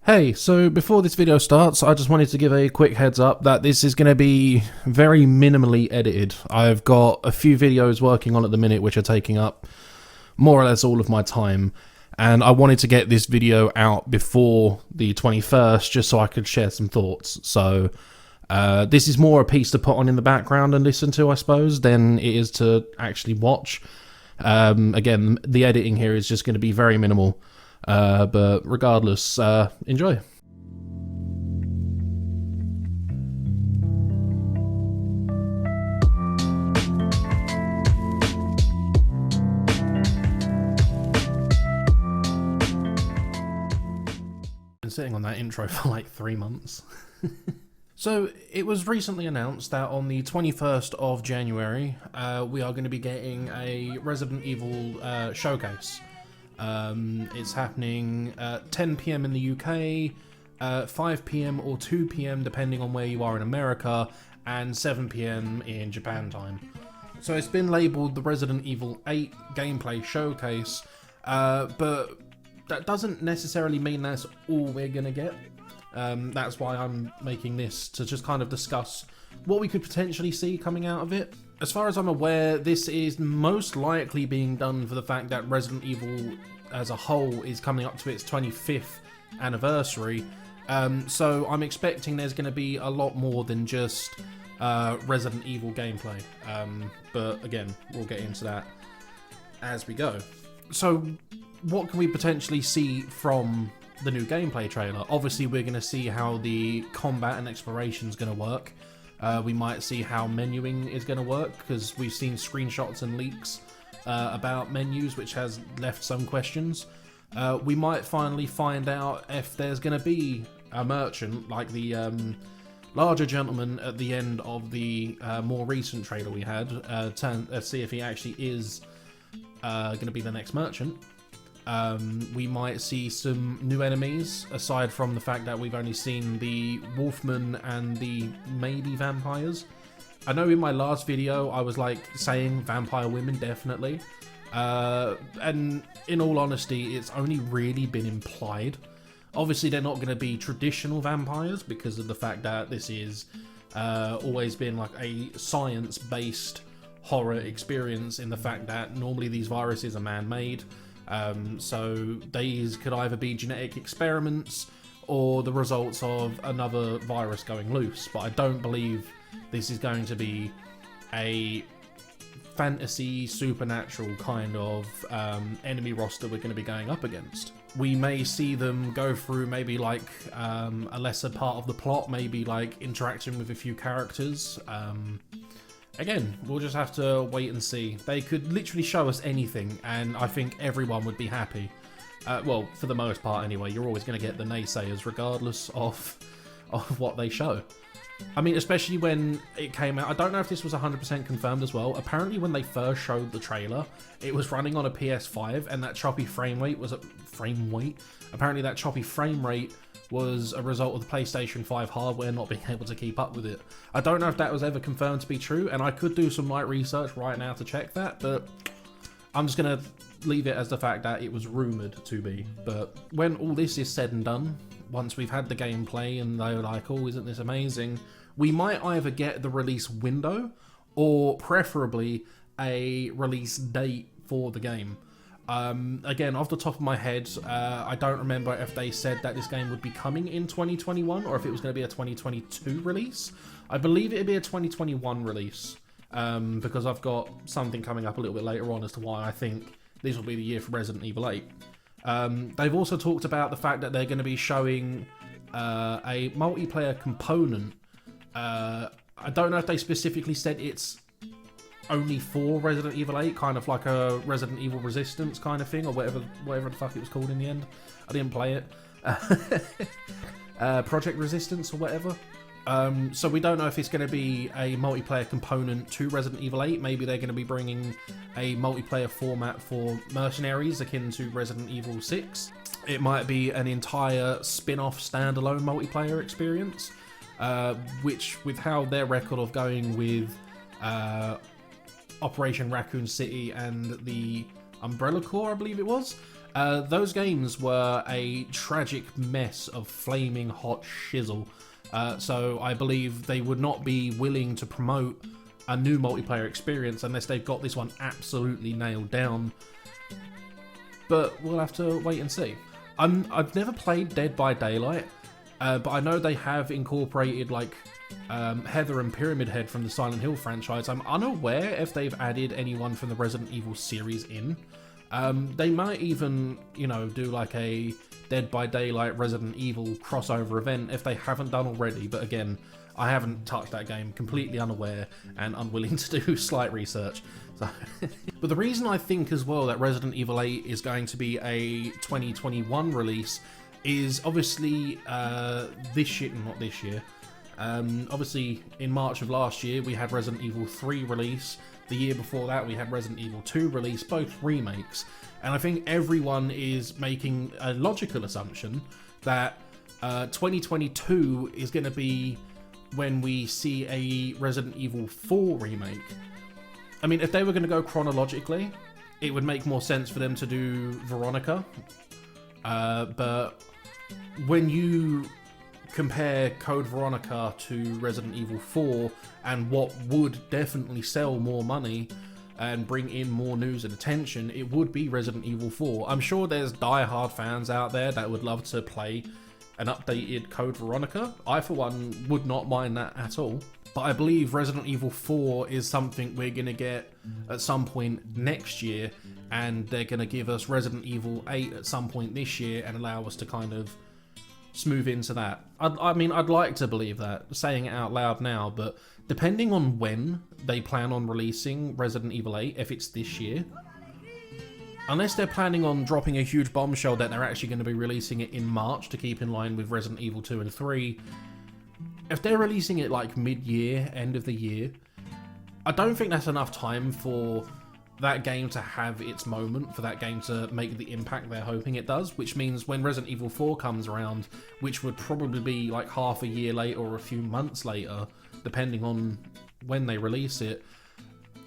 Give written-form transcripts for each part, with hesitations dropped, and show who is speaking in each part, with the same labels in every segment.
Speaker 1: Hey, so before this video starts, I just wanted to give a quick heads up that this is going to be very minimally edited. I've got a few videos working on at the minute which are taking up more or less all of my time, and I wanted to get this video out before the 21st just so I could share some thoughts. So this is more a piece to put on in the background and listen to, I suppose, than it is to actually watch. Again, the editing here is just going to be very minimal. But regardless, enjoy. Been sitting on that intro for like 3 months. So it was recently announced that on the 21st of January, we are going to be getting a Resident Evil showcase. It's happening at 10 PM in the UK, 5 PM or 2 PM depending on where you are in America, and 7 PM in Japan time. So it's been labelled the Resident Evil 8 gameplay showcase, but that doesn't necessarily mean that's all we're gonna get. That's why I'm making this, to just kind of discuss what we could potentially see coming out of it. As far as I'm aware, this is most likely being done for the fact that Resident Evil as a whole is coming up to its 25th anniversary. So I'm expecting there's going to be a lot more than just Resident Evil gameplay. But again, we'll get into that as we go. So what can we potentially see from the new gameplay trailer? Obviously, we're going to see how the combat and exploration is going to work. We might see how menuing is going to work, because we've seen screenshots and leaks about menus, which has left some questions. We might finally find out if there's going to be a merchant, like the larger gentleman at the end of the more recent trailer we had. Let's see if he actually is going to be the next merchant. We might see some new enemies, aside from the fact that we've only seen the Wolfman and the maybe vampires. I know in my last video I was like saying vampire women, definitely. And in all honesty, it's only really been implied. Obviously they're not going to be traditional vampires because of the fact that this is always been like a science-based horror experience, in the fact that normally these viruses are man-made. So these could either be genetic experiments or the results of another virus going loose, but I don't believe this is going to be a fantasy, supernatural kind of enemy roster we're going to be going up against. We may see them go through maybe like a lesser part of the plot, maybe like interacting with a few characters. Again, we'll just have to wait and see. They could literally show us anything, and I think everyone would be happy. Well, for the most part anyway. You're always going to get the naysayers regardless of what they show. I mean, especially when it came out. I don't know if this was 100% confirmed as well. Apparently when they first showed the trailer, it was running on a PS5, and that choppy frame rate was apparently that choppy frame rate was a result of the PlayStation 5 hardware not being able to keep up with it. I don't know if that was ever confirmed to be true, and I could do some light research right now to check that, but I'm just going to leave it as the fact that it was rumoured to be. But when all this is said and done, once we've had the gameplay and they're like, oh, isn't this amazing, we might either get the release window or preferably a release date for the game. Again, off the top of my head, I don't remember if they said that this game would be coming in 2021 or if it was going to be a 2022 release. I believe it would be a 2021 release, because I've got something coming up a little bit later on as to why I think this will be the year for Resident Evil 8. They've also talked about the fact that they're going to be showing a multiplayer component. I don't know if they specifically said it's only for Resident Evil 8, kind of like a Resident Evil Resistance kind of thing, or whatever the fuck it was called in the end. I didn't play it. Project Resistance or whatever. So we don't know if it's going to be a multiplayer component to Resident Evil 8. Maybe they're going to be bringing a multiplayer format for mercenaries akin to Resident Evil 6. It might be an entire spin-off standalone multiplayer experience, which, with how their record of going with Operation Raccoon City and the Umbrella Corps, I believe it was, Those games were a tragic mess of flaming hot shizzle. So I believe they would not be willing to promote a new multiplayer experience unless they've got this one absolutely nailed down. But we'll have to wait and see. I've never played Dead by Daylight, but I know they have incorporated like Heather and Pyramid Head from the Silent Hill franchise. I'm unaware if they've added anyone from the Resident Evil series in. They might even, you know, do like a Dead by Daylight Resident Evil crossover event if they haven't done already, but again, I haven't touched that game, completely unaware and unwilling to do slight research. So but the reason I think as well that Resident Evil 8 is going to be a 2021 release is obviously this year, not this year, obviously in March of last year we had Resident Evil 3 release. The year before that we had Resident Evil 2 release, both remakes, and I think everyone is making a logical assumption that 2022 is going to be when we see a Resident Evil 4 remake. I mean, if they were going to go chronologically, it would make more sense for them to do Veronica, but when you compare Code Veronica to Resident Evil 4 and what would definitely sell more money and bring in more news and attention, it would be Resident Evil 4. I'm sure there's die-hard fans out there that would love to play an updated Code Veronica. I, for one, would not mind that at all. But I believe Resident Evil 4 is something we're going to get at some point next year, and they're going to give us Resident Evil 8 at some point this year and allow us to kind of smooth into that. I mean, I'd like to believe that, saying it out loud now, but depending on when they plan on releasing Resident Evil 8, if it's this year, unless they're planning on dropping a huge bombshell that they're actually going to be releasing it in March to keep in line with Resident Evil 2 and 3, if they're releasing it like mid-year, end of the year, I don't think that's enough time for that game to have its moment, for that game to make the impact they're hoping it does, which means when Resident Evil 4 comes around, which would probably be like half a year later or a few months later, depending on when they release it,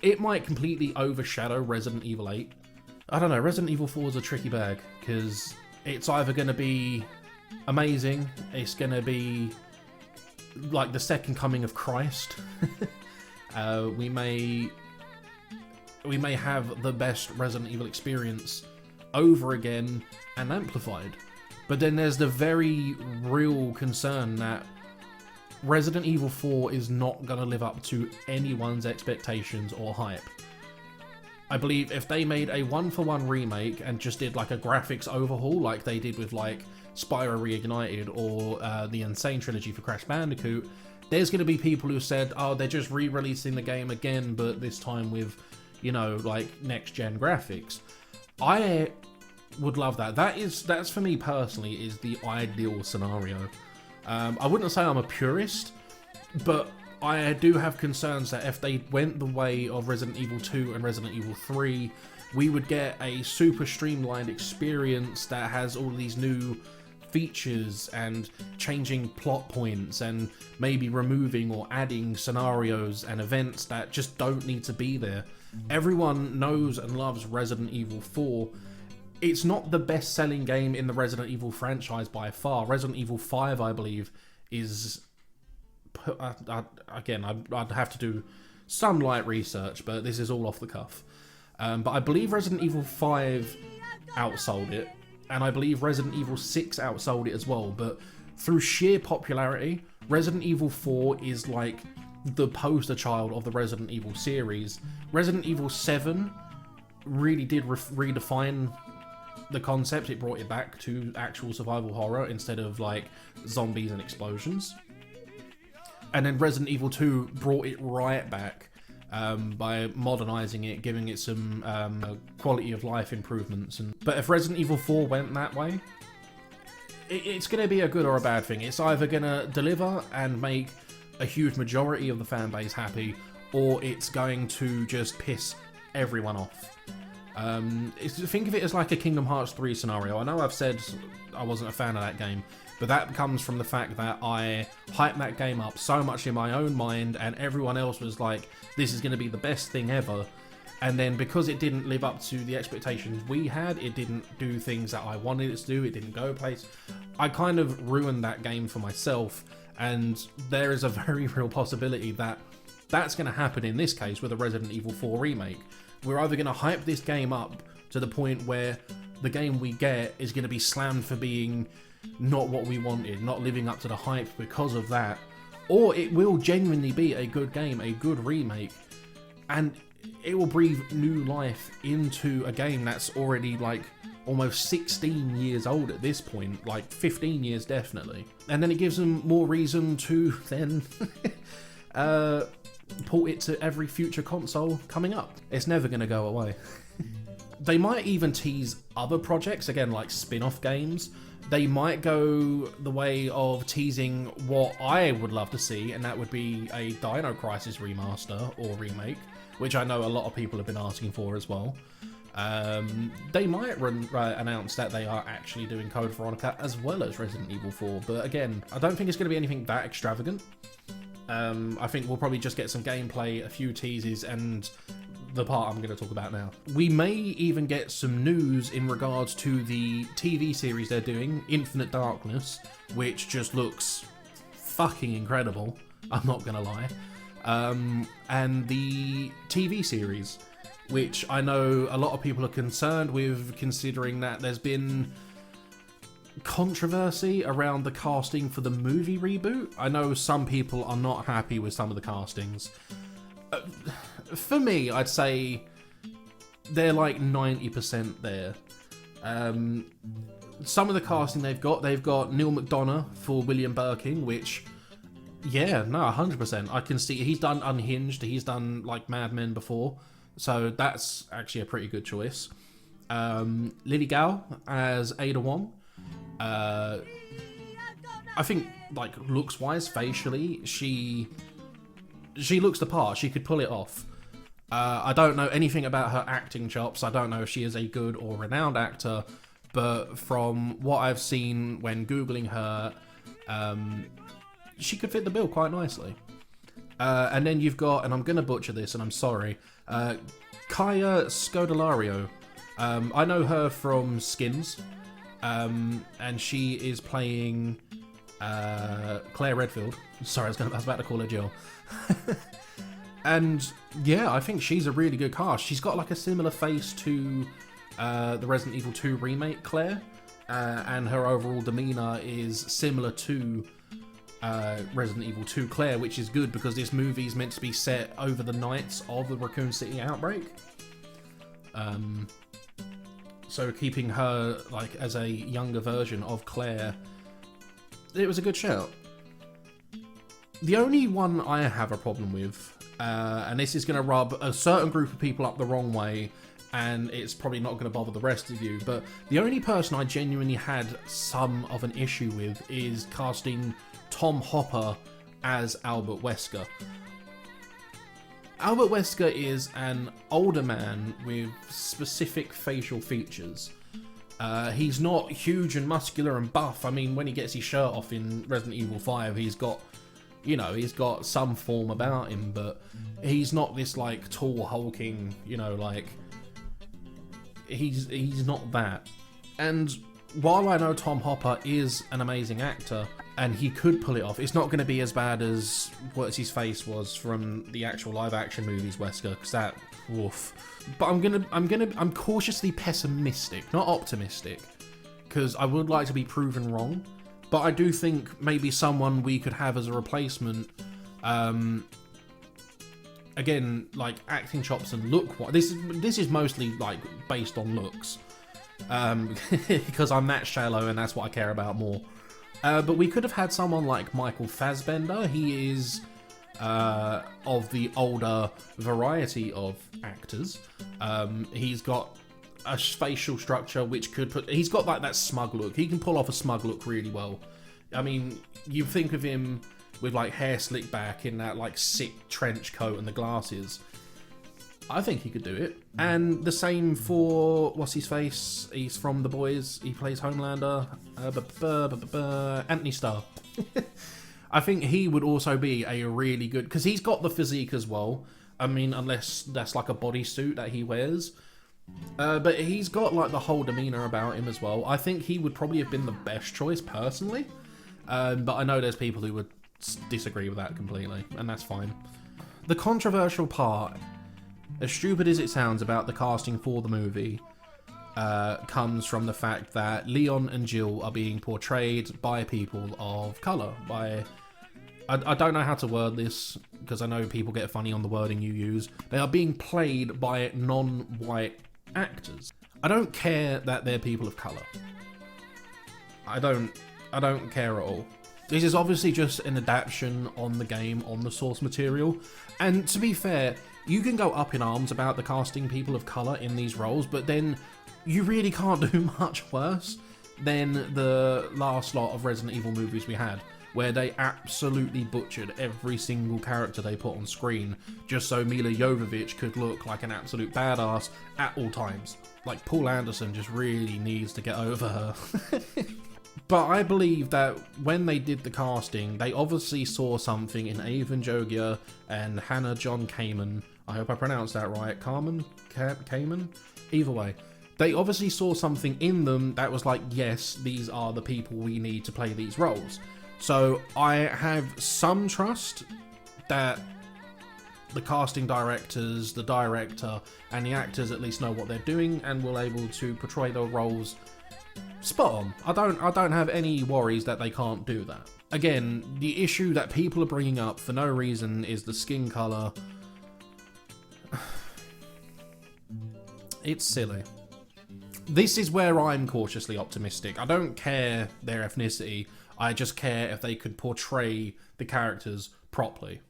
Speaker 1: it might completely overshadow Resident Evil 8. I don't know, Resident Evil 4 is a tricky bag, because it's either going to be amazing, it's going to be like the second coming of Christ, we may have the best Resident Evil experience over again and amplified. But then there's the very real concern that Resident Evil 4 is not going to live up to anyone's expectations or hype. I believe if they made a one-for-one remake and just did like a graphics overhaul like they did with like Spyro Reignited or the Insane Trilogy for Crash Bandicoot, there's going to be people who said, oh, they're just re-releasing the game again, but this time with, you know, like next-gen graphics. I would love that. That's for me personally is the ideal scenario. I wouldn't say I'm a purist, but I do have concerns that if they went the way of Resident Evil 2 and Resident Evil 3, we would get a super streamlined experience that has all these new features and changing plot points and maybe removing or adding scenarios and events that just don't need to be there. Everyone knows and loves Resident Evil 4. It's not the best selling game in the Resident Evil franchise by far. Resident Evil 5, I believe, is... Again, I'd have to do some light research, but this is all off the cuff. But I believe Resident Evil 5 outsold it, and I believe Resident Evil 6 outsold it as well, but through sheer popularity, Resident Evil 4 is like the poster child of the Resident Evil series. Resident Evil 7 really did redefine the concept. It brought it back to actual survival horror instead of like zombies and explosions. And then Resident Evil 2 brought it right back by modernising it, giving it some quality of life improvements. But if Resident Evil 4 went that way, it's going to be a good or a bad thing. It's either going to deliver and make a huge majority of the fan base happy, or it's going to just piss everyone off. Think of it as like a Kingdom Hearts 3 scenario. I know I've said I wasn't a fan of that game, but that comes from the fact that I hyped that game up so much in my own mind, and everyone else was like, this is going to be the best thing ever. And then because it didn't live up to the expectations we had, it didn't do things that I wanted it to do, it didn't go place, I kind of ruined that game for myself. And there is a very real possibility that that's going to happen in this case with a Resident Evil 4 remake. We're either going to hype this game up to the point where the game we get is going to be slammed for being not what we wanted, not living up to the hype because of that, or it will genuinely be a good game, a good remake, and it will breathe new life into a game that's already like almost 16 years old at this point, like 15 years definitely. And then it gives them more reason to then port it to every future console coming up. It's never going to go away. They might even tease other projects, again, like spin-off games. They might go the way of teasing what I would love to see, and that would be a Dino Crisis remaster or remake, which I know a lot of people have been asking for as well. They might announce that they are actually doing Code Veronica as well as Resident Evil 4, but again, I don't think it's going to be anything that extravagant. I think we'll probably just get some gameplay, a few teases, and the part I'm going to talk about now. We may even get some news in regards to the TV series they're doing, Infinite Darkness, which just looks fucking incredible, I'm not going to lie. And the TV series, which I know a lot of people are concerned with, considering that there's been controversy around the casting for the movie reboot. I know some people are not happy with some of the castings. For me, I'd say they're like 90% there. Some of the casting they've got Neil McDonough for William Birkin, which, yeah, no, 100%. I can see he's done Unhinged, he's done like Mad Men before, so that's actually a pretty good choice. Lily Gao as Ada Wong. I think, like, looks-wise, facially, she looks the part. She could pull it off. I don't know anything about her acting chops. I don't know if she is a good or renowned actor, but from what I've seen when Googling her, she could fit the bill quite nicely. And then you've got, and I'm going to butcher this, and I'm sorry, Kaya Scodelario. I know her from Skins, and she is playing Claire Redfield. Sorry, I was about to call her Jill. And yeah, I think she's a really good cast. She's got like a similar face to the Resident Evil 2 remake Claire, and her overall demeanor is similar to Resident Evil 2 Claire, which is good because this movie is meant to be set over the nights of the Raccoon City outbreak. So keeping her like as a younger version of Claire, it was a good shout. The only one I have a problem with, and this is going to rub a certain group of people up the wrong way, and it's probably not going to bother the rest of you, but the only person I genuinely had some of an issue with is casting Tom Hopper as Albert Wesker. Albert Wesker is an older man with specific facial features. He's not huge and muscular and buff. I mean, when he gets his shirt off in Resident Evil 5, he's got some form about him, but he's not this like tall, hulking, like he's not that. And while I know Tom Hopper is an amazing actor and he could pull it off, it's not going to be as bad as what's his face was from the actual live action movies Wesker, because that, woof. But I'm cautiously pessimistic, not optimistic, because I would like to be proven wrong. But I do think maybe someone we could have as a replacement, again, like acting chops and look. This is mostly like based on looks, because I'm that shallow and that's what I care about more. But we could have had someone like Michael Fassbender. He is of the older variety of actors. He's got a facial structure which could put... He's got like that smug look. He can pull off a smug look really well. I mean, you think of him with like hair slicked back in that like sick trench coat and the glasses. I think he could do it. And the same for, what's his face? He's from The Boys. He plays Homelander. Anthony Starr. I think he would also be a really good... Because he's got the physique as well. I mean, unless that's like a bodysuit that he wears. But he's got like the whole demeanor about him as well. I think he would probably have been the best choice personally. But I know there's people who would disagree with that completely, and that's fine. The controversial part, as stupid as it sounds about the casting for the movie, comes from the fact that Leon and Jill are being portrayed by people of colour. I don't know how to word this, because I know people get funny on the wording you use. They are being played by non-white actors. I don't care that they're people of colour. I don't care at all. This is obviously just an adaptation on the game, on the source material. And to be fair, you can go up in arms about the casting people of colour in these roles, but then you really can't do much worse than the last lot of Resident Evil movies we had, where they absolutely butchered every single character they put on screen just so Mila Jovovich could look like an absolute badass at all times. Like, Paul Anderson just really needs to get over her. But I believe that when they did the casting, they obviously saw something in Avon Jogia and Hannah John Kamen. I hope I pronounced that right. Kamen? Either way. They obviously saw something in them that was like, yes, these are the people we need to play these roles. So I have some trust that the casting directors, the director, and the actors at least know what they're doing and will able to portray their roles spot on. I don't have any worries that they can't do that. Again, the issue that people are bringing up for no reason is the skin color. It's silly. This is where I'm cautiously optimistic. I don't care their ethnicity. I just care if they could portray the characters properly.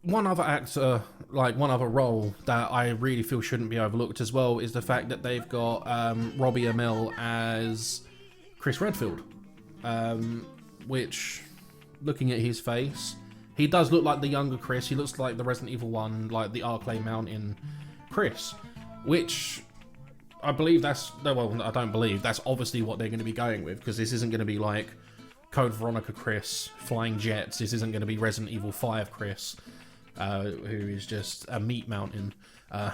Speaker 1: One other actor, like one other role that I really feel shouldn't be overlooked as well is the fact that they've got Robbie Amell as Chris Redfield. Which, looking at his face, he does look like the younger Chris. He looks like the Resident Evil 1, like the Arclay Mountain Chris. Which, I believe that's, well, I don't believe, that's obviously what they're going to be going with, because this isn't going to be like Code Veronica Chris flying jets. This isn't going to be Resident Evil 5 Chris, who is just a meat mountain. I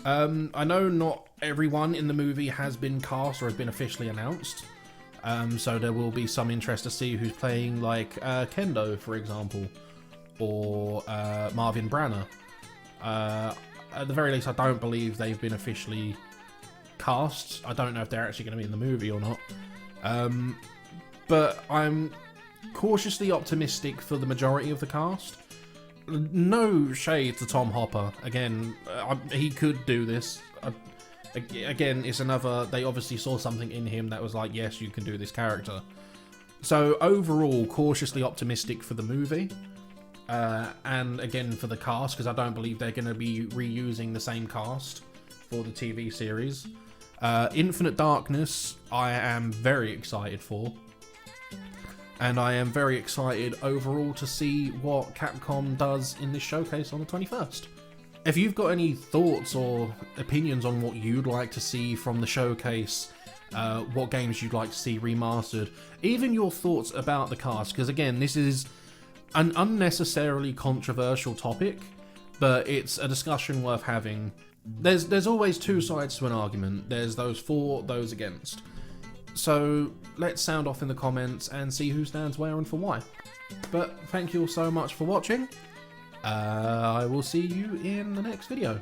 Speaker 1: know not everyone in the movie has been cast or has been officially announced, so there will be some interest to see who's playing, like Kendo, for example, or Marvin Branner. At the very least, I don't believe they've been officially cast. I don't know if they're actually going to be in the movie or not. But I'm cautiously optimistic for the majority of the cast. No shade to Tom Hopper. Again, he could do this. Again, it's another... They obviously saw something in him that was like, yes, you can do this character. So overall, cautiously optimistic for the movie. And again, for the cast, because I don't believe they're going to be reusing the same cast for the TV series. Infinite Darkness, I am very excited for. And I am very excited overall to see what Capcom does in this showcase on the 21st. If you've got any thoughts or opinions on what you'd like to see from the showcase, what games you'd like to see remastered, even your thoughts about the cast, because again, this is an unnecessarily controversial topic, but it's a discussion worth having. There's always two sides to an argument. There's those for, those against. So let's sound off in the comments and see who stands where and for why. But thank you all so much for watching. I will see you in the next video.